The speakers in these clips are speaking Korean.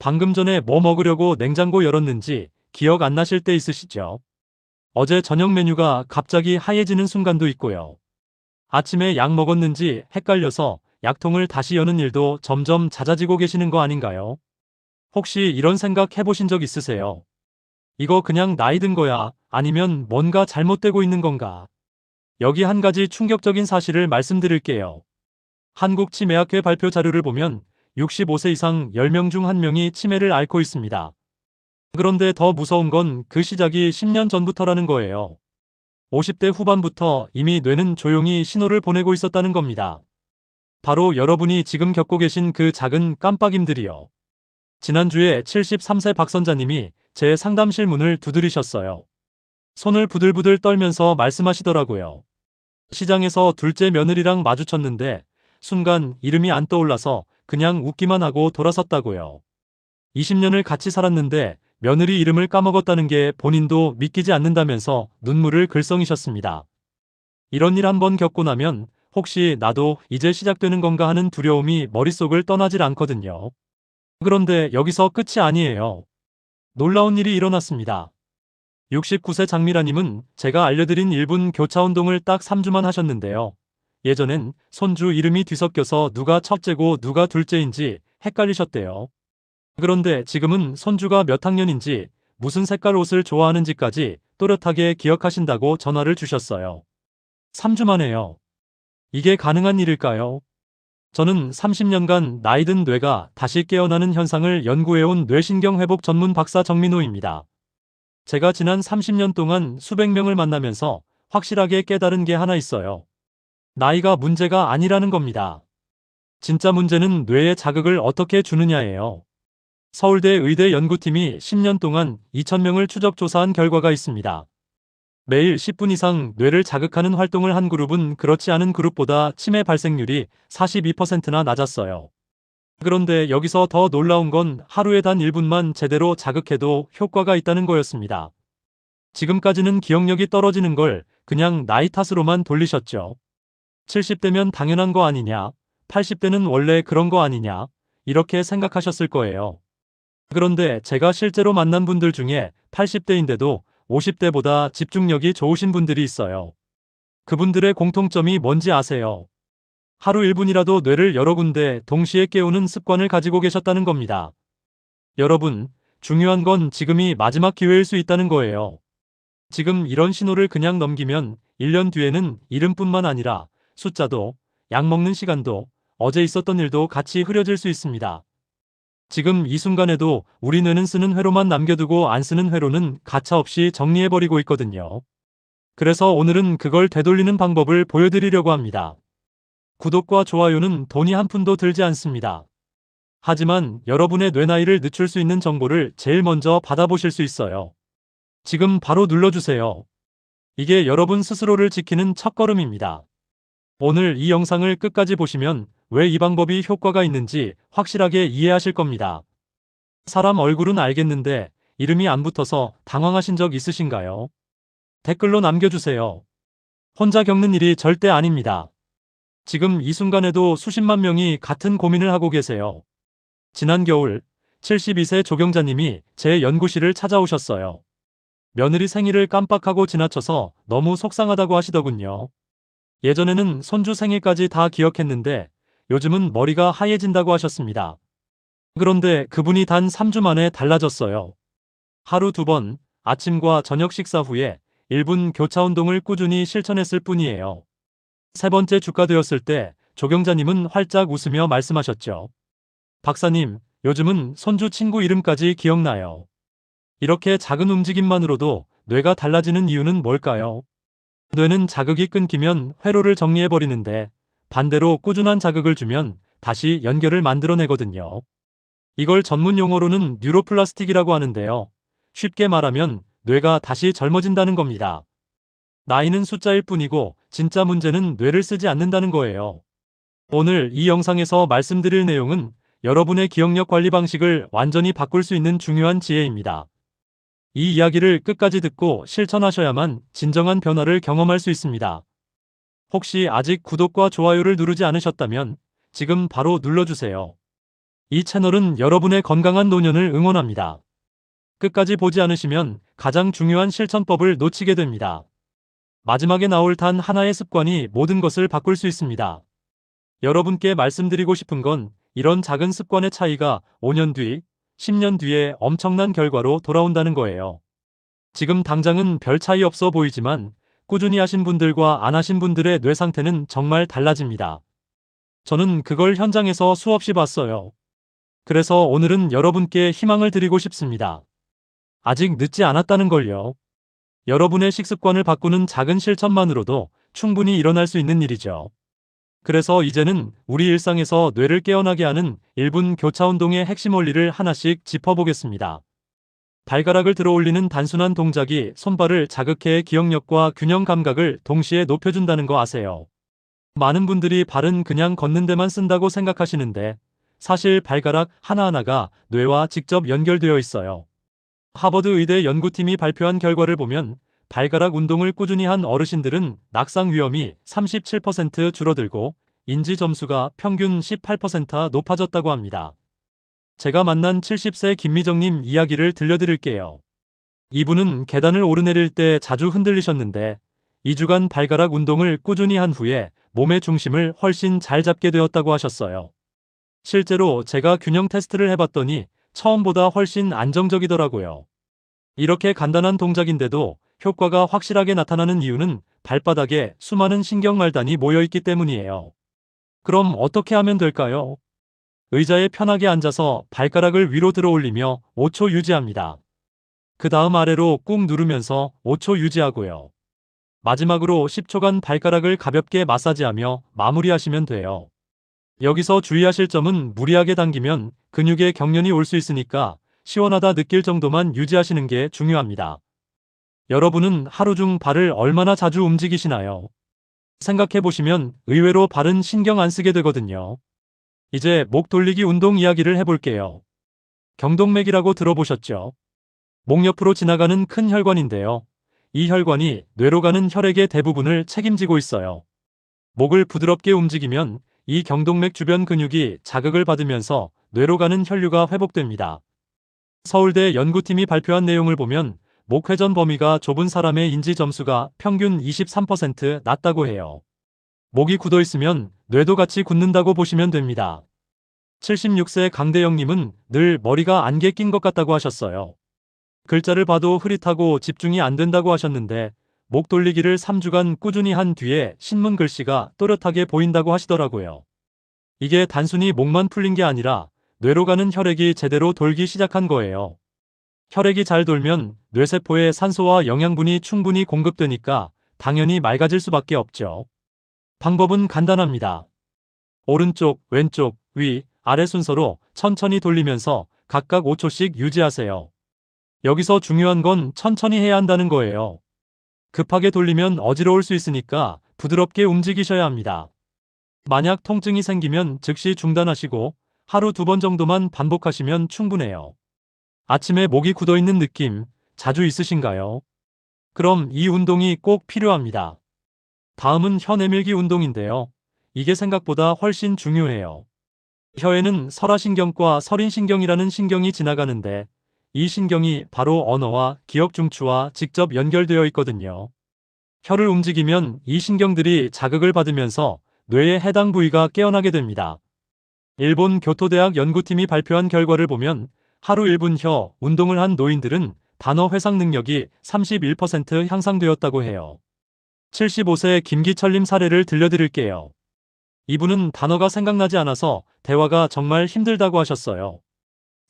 방금 전에 뭐 먹으려고 냉장고 열었는지 기억 안 나실 때 있으시죠? 어제 저녁 메뉴가 갑자기 하얘지는 순간도 있고요. 아침에 약 먹었는지 헷갈려서 약통을 다시 여는 일도 점점 잦아지고 계시는 거 아닌가요? 혹시 이런 생각 해보신 적 있으세요? 이거 그냥 나이 든 거야? 아니면 뭔가 잘못되고 있는 건가? 여기 한 가지 충격적인 사실을 말씀드릴게요. 한국치매학회 발표 자료를 보면 65세 이상 10명 중 1명이 치매를 앓고 있습니다. 그런데 더 무서운 건 그 시작이 10년 전부터라는 거예요. 50대 후반부터 이미 뇌는 조용히 신호를 보내고 있었다는 겁니다. 바로 여러분이 지금 겪고 계신 그 작은 깜빡임들이요. 지난주에 73세 박선자님이 제 상담실 문을 두드리셨어요. 손을 부들부들 떨면서 말씀하시더라고요. 시장에서 둘째 며느리랑 마주쳤는데 순간 이름이 안 떠올라서 그냥 웃기만 하고 돌아섰다고요. 20년을 같이 살았는데 며느리 이름을 까먹었다는 게 본인도 믿기지 않는다면서 눈물을 글썽이셨습니다. 이런 일 한번 겪고 나면 혹시 나도 이제 시작되는 건가 하는 두려움이 머릿속을 떠나질 않거든요. 그런데 여기서 끝이 아니에요. 놀라운 일이 일어났습니다. 69세 장미라님은 제가 알려드린 1분 교차 운동을 딱 3주만 하셨는데요. 예전엔 손주 이름이 뒤섞여서 누가 첫째고 누가 둘째인지 헷갈리셨대요. 그런데 지금은 손주가 몇 학년인지 무슨 색깔 옷을 좋아하는지까지 또렷하게 기억하신다고 전화를 주셨어요. 3주 만에요. 이게 가능한 일일까요? 저는 30년간 나이든 뇌가 다시 깨어나는 현상을 연구해온 뇌신경회복 전문 박사 정민호입니다. 제가 지난 30년 동안 수백 명을 만나면서 확실하게 깨달은 게 하나 있어요. 나이가 문제가 아니라는 겁니다. 진짜 문제는 뇌에 자극을 어떻게 주느냐예요. 서울대 의대 연구팀이 10년 동안 2,000명을 추적 조사한 결과가 있습니다. 매일 10분 이상 뇌를 자극하는 활동을 한 그룹은 그렇지 않은 그룹보다 치매 발생률이 42%나 낮았어요. 그런데 여기서 더 놀라운 건 하루에 단 1분만 제대로 자극해도 효과가 있다는 거였습니다. 지금까지는 기억력이 떨어지는 걸 그냥 나이 탓으로만 돌리셨죠. 70대면 당연한 거 아니냐, 80대는 원래 그런 거 아니냐, 이렇게 생각하셨을 거예요. 그런데 제가 실제로 만난 분들 중에 80대인데도 50대보다 집중력이 좋으신 분들이 있어요. 그분들의 공통점이 뭔지 아세요? 하루 1분이라도 뇌를 여러 군데 동시에 깨우는 습관을 가지고 계셨다는 겁니다. 여러분, 중요한 건 지금이 마지막 기회일 수 있다는 거예요. 지금 이런 신호를 그냥 넘기면 1년 뒤에는 이름뿐만 아니라 숫자도, 약 먹는 시간도, 어제 있었던 일도 같이 흐려질 수 있습니다. 지금 이 순간에도 우리 뇌는 쓰는 회로만 남겨두고 안 쓰는 회로는 가차없이 정리해버리고 있거든요. 그래서 오늘은 그걸 되돌리는 방법을 보여드리려고 합니다. 구독과 좋아요는 돈이 한 푼도 들지 않습니다. 하지만 여러분의 뇌 나이를 늦출 수 있는 정보를 제일 먼저 받아보실 수 있어요. 지금 바로 눌러주세요. 이게 여러분 스스로를 지키는 첫걸음입니다. 오늘 이 영상을 끝까지 보시면 왜 이 방법이 효과가 있는지 확실하게 이해하실 겁니다. 사람 얼굴은 알겠는데 이름이 안 붙어서 당황하신 적 있으신가요? 댓글로 남겨주세요. 혼자 겪는 일이 절대 아닙니다. 지금 이 순간에도 수십만 명이 같은 고민을 하고 계세요. 지난 겨울 72세 조경자님이 제 연구실을 찾아오셨어요. 며느리 생일을 깜빡하고 지나쳐서 너무 속상하다고 하시더군요. 예전에는 손주 생일까지 다 기억했는데 요즘은 머리가 하얘진다고 하셨습니다. 그런데 그분이 단 3주 만에 달라졌어요. 하루 2번, 아침과 저녁 식사 후에 1분 교차 운동을 꾸준히 실천했을 뿐이에요. 세 번째 주가 되었을 때 조경자님은 활짝 웃으며 말씀하셨죠. 박사님, 요즘은 손주 친구 이름까지 기억나요. 이렇게 작은 움직임만으로도 뇌가 달라지는 이유는 뭘까요? 뇌는 자극이 끊기면 회로를 정리해버리는데 반대로 꾸준한 자극을 주면 다시 연결을 만들어내거든요. 이걸 전문 용어로는 뉴로플라스틱이라고 하는데요. 쉽게 말하면 뇌가 다시 젊어진다는 겁니다. 나이는 숫자일 뿐이고 진짜 문제는 뇌를 쓰지 않는다는 거예요. 오늘 이 영상에서 말씀드릴 내용은 여러분의 기억력 관리 방식을 완전히 바꿀 수 있는 중요한 지혜입니다. 이 이야기를 끝까지 듣고 실천하셔야만 진정한 변화를 경험할 수 있습니다. 혹시 아직 구독과 좋아요를 누르지 않으셨다면 지금 바로 눌러주세요. 이 채널은 여러분의 건강한 노년을 응원합니다. 끝까지 보지 않으시면 가장 중요한 실천법을 놓치게 됩니다. 마지막에 나올 단 하나의 습관이 모든 것을 바꿀 수 있습니다. 여러분께 말씀드리고 싶은 건 이런 작은 습관의 차이가 5년 뒤, 10년 뒤에 엄청난 결과로 돌아온다는 거예요. 지금 당장은 별 차이 없어 보이지만 꾸준히 하신 분들과 안 하신 분들의 뇌 상태는 정말 달라집니다. 저는 그걸 현장에서 수없이 봤어요. 그래서 오늘은 여러분께 희망을 드리고 싶습니다. 아직 늦지 않았다는 걸요. 여러분의 식습관을 바꾸는 작은 실천만으로도 충분히 일어날 수 있는 일이죠. 그래서 이제는 우리 일상에서 뇌를 깨어나게 하는 1분 교차 운동의 핵심 원리를 하나씩 짚어보겠습니다. 발가락을 들어 올리는 단순한 동작이 손발을 자극해 기억력과 균형 감각을 동시에 높여준다는 거 아세요? 많은 분들이 발은 그냥 걷는 데만 쓴다고 생각하시는데 사실 발가락 하나하나가 뇌와 직접 연결되어 있어요. 하버드 의대 연구팀이 발표한 결과를 보면 발가락 운동을 꾸준히 한 어르신들은 낙상 위험이 37% 줄어들고 인지 점수가 평균 18% 높아졌다고 합니다. 제가 만난 70세 김미정님 이야기를 들려드릴게요. 이분은 계단을 오르내릴 때 자주 흔들리셨는데 2주간 발가락 운동을 꾸준히 한 후에 몸의 중심을 훨씬 잘 잡게 되었다고 하셨어요. 실제로 제가 균형 테스트를 해봤더니 처음보다 훨씬 안정적이더라고요. 이렇게 간단한 동작인데도 효과가 확실하게 나타나는 이유는 발바닥에 수많은 신경말단이 모여있기 때문이에요. 그럼 어떻게 하면 될까요? 의자에 편하게 앉아서 발가락을 위로 들어 올리며 5초 유지합니다. 그 다음 아래로 꾹 누르면서 5초 유지하고요. 마지막으로 10초간 발가락을 가볍게 마사지하며 마무리하시면 돼요. 여기서 주의하실 점은 무리하게 당기면 근육에 경련이 올 수 있으니까 시원하다 느낄 정도만 유지하시는 게 중요합니다. 여러분은 하루 중 발을 얼마나 자주 움직이시나요? 생각해보시면 의외로 발은 신경 안 쓰게 되거든요. 이제 목 돌리기 운동 이야기를 해볼게요. 경동맥이라고 들어보셨죠? 목 옆으로 지나가는 큰 혈관인데요. 이 혈관이 뇌로 가는 혈액의 대부분을 책임지고 있어요. 목을 부드럽게 움직이면 이 경동맥 주변 근육이 자극을 받으면서 뇌로 가는 혈류가 회복됩니다. 서울대 연구팀이 발표한 내용을 보면 목 회전 범위가 좁은 사람의 인지 점수가 평균 23% 낮다고 해요. 목이 굳어 있으면 뇌도 같이 굳는다고 보시면 됩니다. 76세 강대영님은 늘 머리가 안개 낀 것 같다고 하셨어요. 글자를 봐도 흐릿하고 집중이 안 된다고 하셨는데 목 돌리기를 3주간 꾸준히 한 뒤에 신문 글씨가 또렷하게 보인다고 하시더라고요. 이게 단순히 목만 풀린 게 아니라 뇌로 가는 혈액이 제대로 돌기 시작한 거예요. 혈액이 잘 돌면 뇌세포에 산소와 영양분이 충분히 공급되니까 당연히 맑아질 수밖에 없죠. 방법은 간단합니다. 오른쪽, 왼쪽, 위, 아래 순서로 천천히 돌리면서 각각 5초씩 유지하세요. 여기서 중요한 건 천천히 해야 한다는 거예요. 급하게 돌리면 어지러울 수 있으니까 부드럽게 움직이셔야 합니다. 만약 통증이 생기면 즉시 중단하시고 하루 2번 정도만 반복하시면 충분해요. 아침에 목이 굳어있는 느낌 자주 있으신가요? 그럼 이 운동이 꼭 필요합니다. 다음은 혀 내밀기 운동인데요. 이게 생각보다 훨씬 중요해요. 혀에는 설화신경과 설인신경이라는 신경이 지나가는데 이 신경이 바로 언어와 기억 중추와 직접 연결되어 있거든요. 혀를 움직이면 이 신경들이 자극을 받으면서 뇌의 해당 부위가 깨어나게 됩니다. 일본 교토대학 연구팀이 발표한 결과를 보면 하루 1분 혀 운동을 한 노인들은 단어 회상 능력이 31% 향상되었다고 해요. 75세 김기철님 사례를 들려드릴게요. 이분은 단어가 생각나지 않아서 대화가 정말 힘들다고 하셨어요.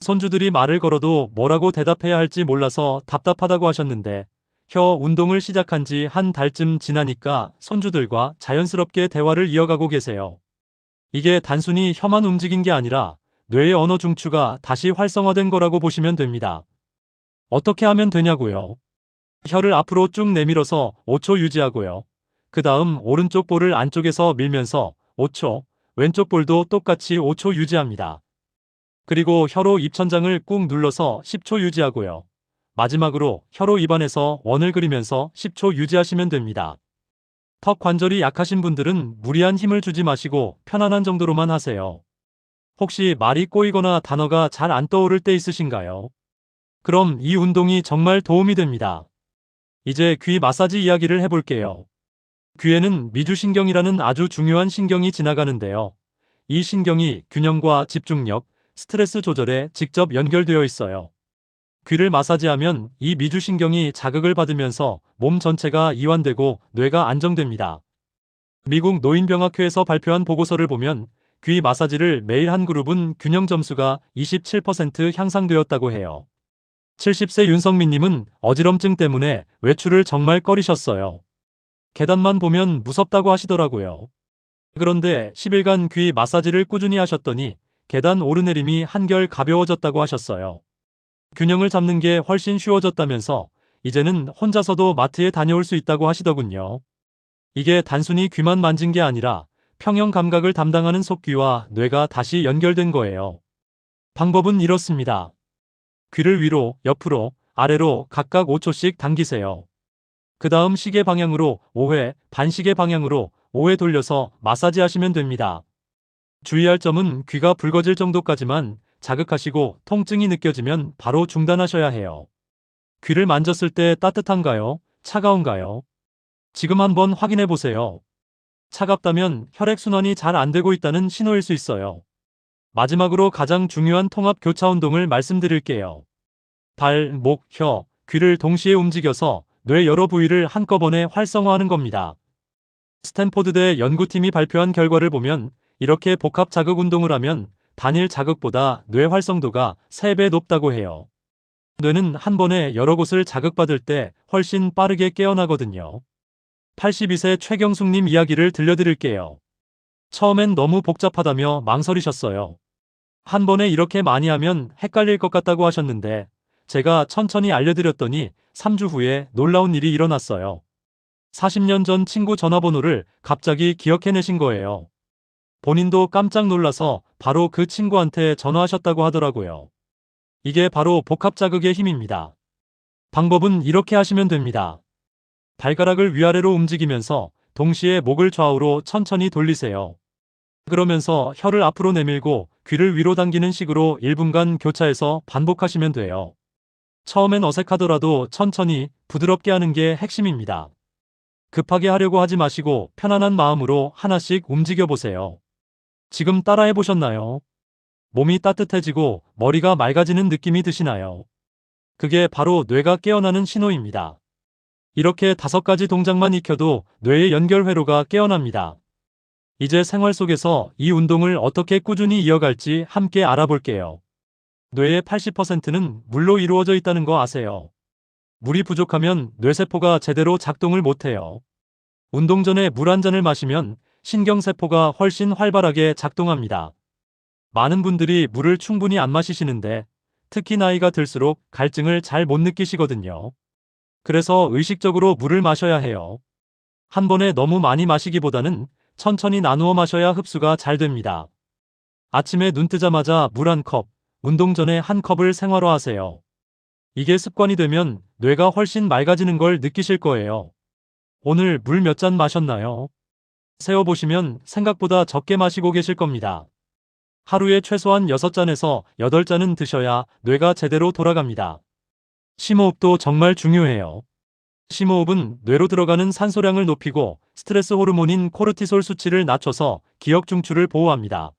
손주들이 말을 걸어도 뭐라고 대답해야 할지 몰라서 답답하다고 하셨는데 혀 운동을 시작한 지 한 달쯤 지나니까 손주들과 자연스럽게 대화를 이어가고 계세요. 이게 단순히 혀만 움직인 게 아니라 뇌의 언어 중추가 다시 활성화된 거라고 보시면 됩니다. 어떻게 하면 되냐고요? 혀를 앞으로 쭉 내밀어서 5초 유지하고요. 그 다음 오른쪽 볼을 안쪽에서 밀면서 5초, 왼쪽 볼도 똑같이 5초 유지합니다. 그리고 혀로 입천장을 꾹 눌러서 10초 유지하고요. 마지막으로 혀로 입안에서 원을 그리면서 10초 유지하시면 됩니다. 턱 관절이 약하신 분들은 무리한 힘을 주지 마시고 편안한 정도로만 하세요. 혹시 말이 꼬이거나 단어가 잘 안 떠오를 때 있으신가요? 그럼 이 운동이 정말 도움이 됩니다. 이제 귀 마사지 이야기를 해볼게요. 귀에는 미주신경이라는 아주 중요한 신경이 지나가는데요. 이 신경이 균형과 집중력, 스트레스 조절에 직접 연결되어 있어요. 귀를 마사지하면 이 미주신경이 자극을 받으면서 몸 전체가 이완되고 뇌가 안정됩니다. 미국 노인병학회에서 발표한 보고서를 보면 귀 마사지를 매일 한 그룹은 균형 점수가 27% 향상되었다고 해요. 70세 윤성민님은 어지럼증 때문에 외출을 정말 꺼리셨어요. 계단만 보면 무섭다고 하시더라고요. 그런데 10일간 귀 마사지를 꾸준히 하셨더니 계단 오르내림이 한결 가벼워졌다고 하셨어요. 균형을 잡는 게 훨씬 쉬워졌다면서 이제는 혼자서도 마트에 다녀올 수 있다고 하시더군요. 이게 단순히 귀만 만진 게 아니라 평형 감각을 담당하는 속귀와 뇌가 다시 연결된 거예요. 방법은 이렇습니다. 귀를 위로, 옆으로, 아래로 각각 5초씩 당기세요. 그 다음 시계 방향으로 5회, 반시계 방향으로 5회 돌려서 마사지 하시면 됩니다. 주의할 점은 귀가 붉어질 정도까지만 자극하시고 통증이 느껴지면 바로 중단하셔야 해요. 귀를 만졌을 때 따뜻한가요? 차가운가요? 지금 한번 확인해 보세요. 차갑다면 혈액순환이 잘 안 되고 있다는 신호일 수 있어요. 마지막으로 가장 중요한 통합 교차 운동을 말씀드릴게요. 발, 목, 혀, 귀를 동시에 움직여서 뇌 여러 부위를 한꺼번에 활성화하는 겁니다. 스탠포드대 연구팀이 발표한 결과를 보면 이렇게 복합 자극 운동을 하면 단일 자극보다 뇌 활성도가 3배 높다고 해요. 뇌는 한 번에 여러 곳을 자극받을 때 훨씬 빠르게 깨어나거든요. 82세 최경숙님 이야기를 들려드릴게요. 처음엔 너무 복잡하다며 망설이셨어요. 한 번에 이렇게 많이 하면 헷갈릴 것 같다고 하셨는데 제가 천천히 알려드렸더니 3주 후에 놀라운 일이 일어났어요. 40년 전 친구 전화번호를 갑자기 기억해내신 거예요. 본인도 깜짝 놀라서 바로 그 친구한테 전화하셨다고 하더라고요. 이게 바로 복합자극의 힘입니다. 방법은 이렇게 하시면 됩니다. 발가락을 위아래로 움직이면서 동시에 목을 좌우로 천천히 돌리세요. 그러면서 혀를 앞으로 내밀고 귀를 위로 당기는 식으로 1분간 교차해서 반복하시면 돼요. 처음엔 어색하더라도 천천히 부드럽게 하는 게 핵심입니다. 급하게 하려고 하지 마시고 편안한 마음으로 하나씩 움직여 보세요. 지금 따라해 보셨나요? 몸이 따뜻해지고 머리가 맑아지는 느낌이 드시나요? 그게 바로 뇌가 깨어나는 신호입니다. 이렇게 5가지 동작만 익혀도 뇌의 연결 회로가 깨어납니다. 이제 생활 속에서 이 운동을 어떻게 꾸준히 이어갈지 함께 알아볼게요. 뇌의 80%는 물로 이루어져 있다는 거 아세요? 물이 부족하면 뇌세포가 제대로 작동을 못해요. 운동 전에 물 한 잔을 마시면 신경세포가 훨씬 활발하게 작동합니다. 많은 분들이 물을 충분히 안 마시시는데 특히 나이가 들수록 갈증을 잘 못 느끼시거든요. 그래서 의식적으로 물을 마셔야 해요. 한 번에 너무 많이 마시기보다는 천천히 나누어 마셔야 흡수가 잘 됩니다. 아침에 눈 뜨자마자 물 1컵, 운동 전에 1컵을 생활화하세요. 이게 습관이 되면 뇌가 훨씬 맑아지는 걸 느끼실 거예요. 오늘 물 몇 잔 마셨나요? 세어보시면 생각보다 적게 마시고 계실 겁니다. 하루에 최소한 6잔에서 8잔은 드셔야 뇌가 제대로 돌아갑니다. 심호흡도 정말 중요해요. 심호흡은 뇌로 들어가는 산소량을 높이고 스트레스 호르몬인 코르티솔 수치를 낮춰서 기억 중추를 보호합니다.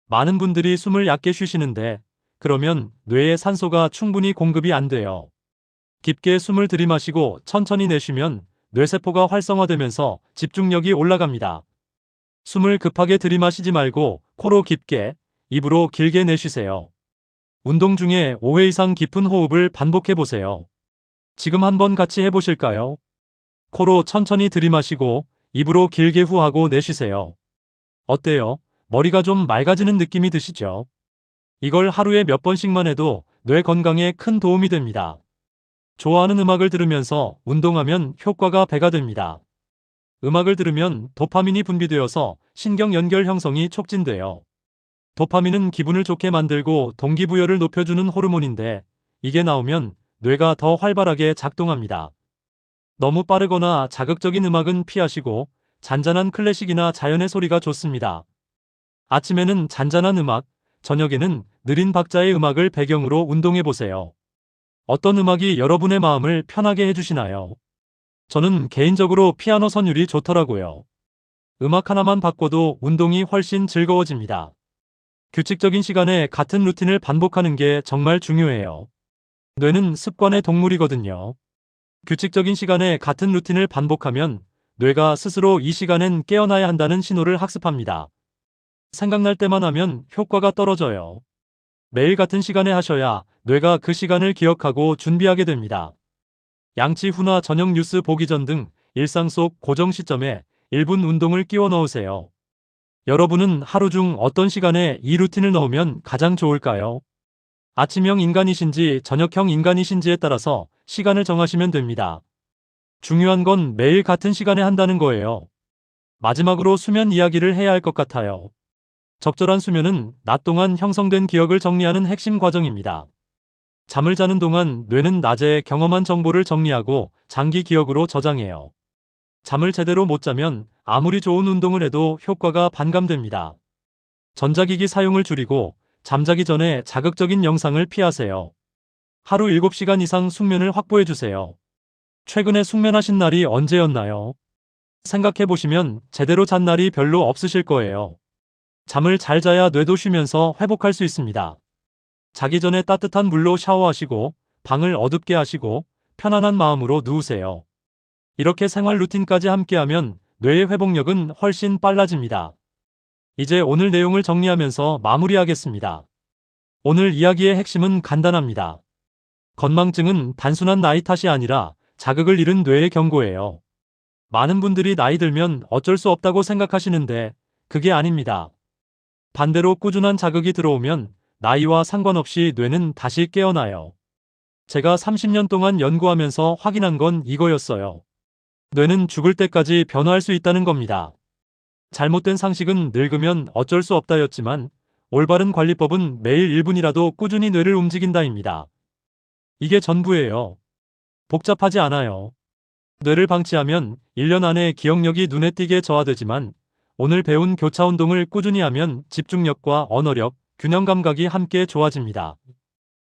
많은 분들이 숨을 얕게 쉬시는데 그러면 뇌에 산소가 충분히 공급이 안 돼요. 깊게 숨을 들이마시고 천천히 내쉬면 뇌세포가 활성화되면서 집중력이 올라갑니다. 숨을 급하게 들이마시지 말고 코로 깊게, 입으로 길게 내쉬세요. 운동 중에 5회 이상 깊은 호흡을 반복해 보세요. 지금 한번 같이 해보실까요? 코로 천천히 들이마시고 입으로 길게 후하고 내쉬세요. 어때요? 머리가 좀 맑아지는 느낌이 드시죠? 이걸 하루에 몇 번씩만 해도 뇌 건강에 큰 도움이 됩니다. 좋아하는 음악을 들으면서 운동하면 효과가 배가 됩니다. 음악을 들으면 도파민이 분비되어서 신경 연결 형성이 촉진돼요. 도파민은 기분을 좋게 만들고 동기부여를 높여주는 호르몬인데 이게 나오면 뇌가 더 활발하게 작동합니다. 너무 빠르거나 자극적인 음악은 피하시고 잔잔한 클래식이나 자연의 소리가 좋습니다. 아침에는 잔잔한 음악, 저녁에는 느린 박자의 음악을 배경으로 운동해보세요. 어떤 음악이 여러분의 마음을 편하게 해주시나요? 저는 개인적으로 피아노 선율이 좋더라고요. 음악 하나만 바꿔도 운동이 훨씬 즐거워집니다. 규칙적인 시간에 같은 루틴을 반복하는 게 정말 중요해요. 뇌는 습관의 동물이거든요. 규칙적인 시간에 같은 루틴을 반복하면 뇌가 스스로 이 시간엔 깨어나야 한다는 신호를 학습합니다. 생각날 때만 하면 효과가 떨어져요. 매일 같은 시간에 하셔야 뇌가 그 시간을 기억하고 준비하게 됩니다. 양치 후나 저녁 뉴스 보기 전 등 일상 속 고정 시점에 1분 운동을 끼워 넣으세요. 여러분은 하루 중 어떤 시간에 이 루틴을 넣으면 가장 좋을까요? 아침형 인간이신지 저녁형 인간이신지에 따라서 시간을 정하시면 됩니다. 중요한 건 매일 같은 시간에 한다는 거예요. 마지막으로 수면 이야기를 해야 할 것 같아요. 적절한 수면은 낮 동안 형성된 기억을 정리하는 핵심 과정입니다. 잠을 자는 동안 뇌는 낮에 경험한 정보를 정리하고 장기 기억으로 저장해요. 잠을 제대로 못 자면 아무리 좋은 운동을 해도 효과가 반감됩니다. 전자기기 사용을 줄이고 잠자기 전에 자극적인 영상을 피하세요. 하루 7시간 이상 숙면을 확보해 주세요. 최근에 숙면하신 날이 언제였나요? 생각해 보시면 제대로 잔 날이 별로 없으실 거예요. 잠을 잘 자야 뇌도 쉬면서 회복할 수 있습니다. 자기 전에 따뜻한 물로 샤워하시고 방을 어둡게 하시고 편안한 마음으로 누우세요. 이렇게 생활 루틴까지 함께하면 뇌의 회복력은 훨씬 빨라집니다. 이제 오늘 내용을 정리하면서 마무리하겠습니다. 오늘 이야기의 핵심은 간단합니다. 건망증은 단순한 나이 탓이 아니라 자극을 잃은 뇌의 경고예요. 많은 분들이 나이 들면 어쩔 수 없다고 생각하시는데 그게 아닙니다. 반대로 꾸준한 자극이 들어오면 나이와 상관없이 뇌는 다시 깨어나요. 제가 30년 동안 연구하면서 확인한 건 이거였어요. 뇌는 죽을 때까지 변화할 수 있다는 겁니다. 잘못된 상식은 늙으면 어쩔 수 없다였지만 올바른 관리법은 매일 1분이라도 꾸준히 뇌를 움직인다입니다. 이게 전부예요. 복잡하지 않아요. 뇌를 방치하면 1년 안에 기억력이 눈에 띄게 저하되지만 오늘 배운 교차 운동을 꾸준히 하면 집중력과 언어력, 균형 감각이 함께 좋아집니다.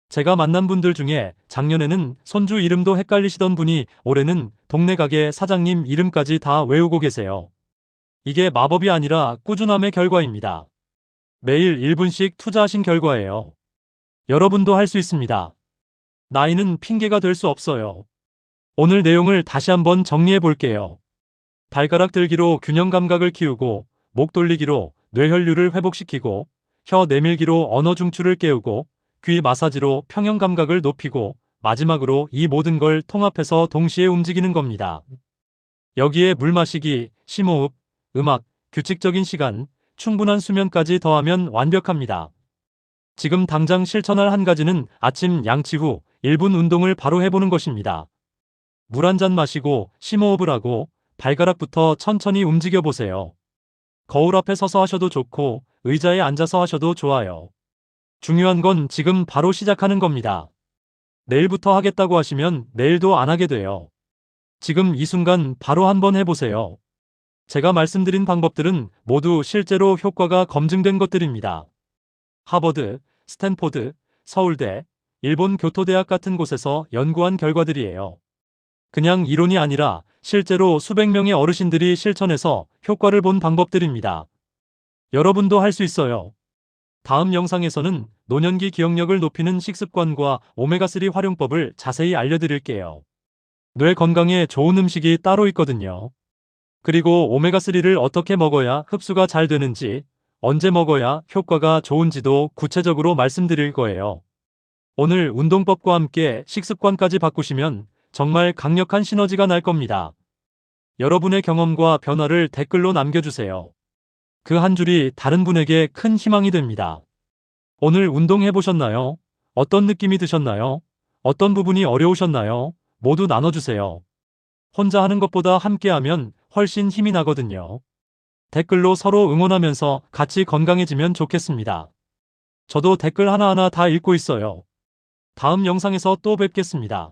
제가 만난 분들 중에 작년에는 손주 이름도 헷갈리시던 분이 올해는 동네 가게 사장님 이름까지 다 외우고 계세요. 이게 마법이 아니라 꾸준함의 결과입니다. 매일 1분씩 투자하신 결과예요. 여러분도 할 수 있습니다. 나이는 핑계가 될 수 없어요. 오늘 내용을 다시 한번 정리해 볼게요. 발가락 들기로 균형 감각을 키우고, 목 돌리기로 뇌혈류를 회복시키고, 혀 내밀기로 언어 중추를 깨우고, 귀 마사지로 평형 감각을 높이고, 마지막으로 이 모든 걸 통합해서 동시에 움직이는 겁니다. 여기에 물 마시기, 심호흡, 음악, 규칙적인 시간, 충분한 수면까지 더하면 완벽합니다. 지금 당장 실천할 한 가지는 아침 양치 후 1분 운동을 바로 해보는 것입니다. 물 한 잔 마시고 심호흡을 하고 발가락부터 천천히 움직여 보세요. 거울 앞에 서서 하셔도 좋고 의자에 앉아서 하셔도 좋아요. 중요한 건 지금 바로 시작하는 겁니다. 내일부터 하겠다고 하시면 내일도 안 하게 돼요. 지금 이 순간 바로 한번 해보세요. 제가 말씀드린 방법들은 모두 실제로 효과가 검증된 것들입니다. 하버드, 스탠포드, 서울대, 일본 교토대학 같은 곳에서 연구한 결과들이에요. 그냥 이론이 아니라 실제로 수백 명의 어르신들이 실천해서 효과를 본 방법들입니다. 여러분도 할 수 있어요. 다음 영상에서는 노년기 기억력을 높이는 식습관과 오메가3 활용법을 자세히 알려드릴게요. 뇌 건강에 좋은 음식이 따로 있거든요. 그리고 오메가3를 어떻게 먹어야 흡수가 잘 되는지, 언제 먹어야 효과가 좋은지도 구체적으로 말씀드릴 거예요. 오늘 운동법과 함께 식습관까지 바꾸시면 정말 강력한 시너지가 날 겁니다. 여러분의 경험과 변화를 댓글로 남겨주세요. 그 한 줄이 다른 분에게 큰 희망이 됩니다. 오늘 운동해보셨나요? 어떤 느낌이 드셨나요? 어떤 부분이 어려우셨나요? 모두 나눠주세요. 혼자 하는 것보다 함께하면 훨씬 힘이 나거든요. 댓글로 서로 응원하면서 같이 건강해지면 좋겠습니다. 저도 댓글 하나하나 다 읽고 있어요. 다음 영상에서 또 뵙겠습니다.